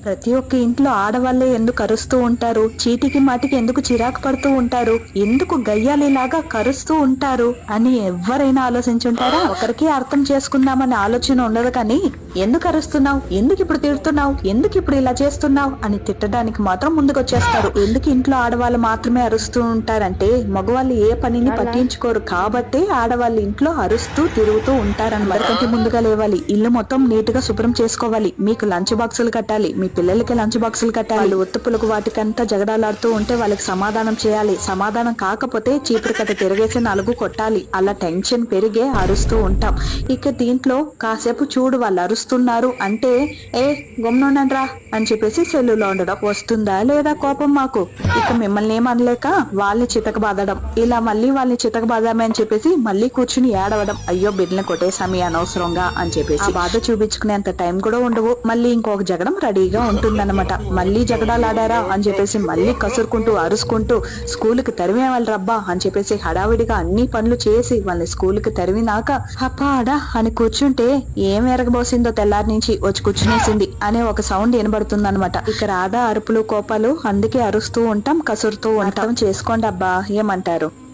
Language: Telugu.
ప్రతి ఒక్క ఇంట్లో ఆడవాళ్లే ఎందుకు అరుస్తూ ఉంటారు, చీటికి మాటికి ఎందుకు చిరాకు పడుతూ ఉంటారు, ఎందుకు గయ్యాలిలాగా కరుస్తూ ఉంటారు అని ఎవరైనా ఆలోచించుంటారా? ఒకరికి అర్థం చేసుకుందామనే ఆలోచన ఉండదు కానీ ఎందుకు అరుస్తున్నావు, ఎందుకు ఇప్పుడు తిడుతున్నావు, ఎందుకు ఇప్పుడు ఇలా చేస్తున్నావు అని తిట్టడానికి మాత్రం ముందుకొచ్చేస్తారు. ఎందుకు ఇంట్లో ఆడవాళ్ళు మాత్రమే అరుస్తూ ఉంటారంటే మగవాళ్ళు ఏ పనిని పట్టించుకోరు కాబట్టి ఆడవాళ్ళు ఇంట్లో అరుస్తూ తిరుగుతూ ఉంటారన్నమాట. కంటే ముందుగా లేవాలి, ఇల్లు మొత్తం నీట్ గా శుభ్రం చేసుకోవాలి, మీకు లంచ్ బాక్సులు కట్టాలి, మీ పిల్లలకి లంచ్ బాక్సులు కట్టాలి. వాళ్ళు ఒత్తుపులకు వాటికంతా జగడాలాడుతూ ఉంటే వాళ్ళకి సమాధానం చేయాలి, సమాధానం కాకపోతే చీపురు కట్ట తిరగేసి నలుగు కొట్టాలి. అలా టెన్షన్ పెరిగే అరుస్తూ ఉంటాం. ఇక దీంట్లో కాసేపు చూడు వాళ్ళు అరుస్తున్నారు అంటే గమ్నుండ్రా అని చెప్పేసి సెల్లులో ఉండడం. వస్తుందా లేదా కోపం మాకు? ఇక మిమ్మల్ని ఏమనలేక వాళ్ళని చితక బాధడం, ఇలా మళ్ళీ వాళ్ళని చితక బాధమే అని చెప్పేసి మళ్ళీ కూర్చుని ఏడవడం, అయ్యో బిడ్డని కొట్టేసామి అనవసరంగా అని చెప్పేసి. ఆ బాధ చూపించుకునేంత టైం కూడా ఉండవు. మళ్ళీ ఇంకొక జగడం రెడీగా ఉంటుందన్నమాట. మళ్ళీ జగడాలు ఆడారా అని చెప్పేసి మళ్ళీ కసురుకుంటూ అరుసుకుంటూ స్కూల్కి తరిమేవాళ్ళు రబ్బా అని చెప్పేసి హడావిడిగా అన్ని పనులు చేసి వాళ్ళని స్కూల్కి తరిమినాక అప్పాడా అని కూర్చుంటే ఏం ఎరగబోసిందో తెల్లారి నుంచి వచ్చి కూర్చునేసింది అనే ఒక సౌండ్ వినబడుతుంది అనమాట. ఇక రాధా అరుపులు కోపాలు, అందుకే అరుస్తూ ఉంటాం, కసురుతూ ఉంటాం. చేసుకోండి అబ్బా, ఏమంటారు?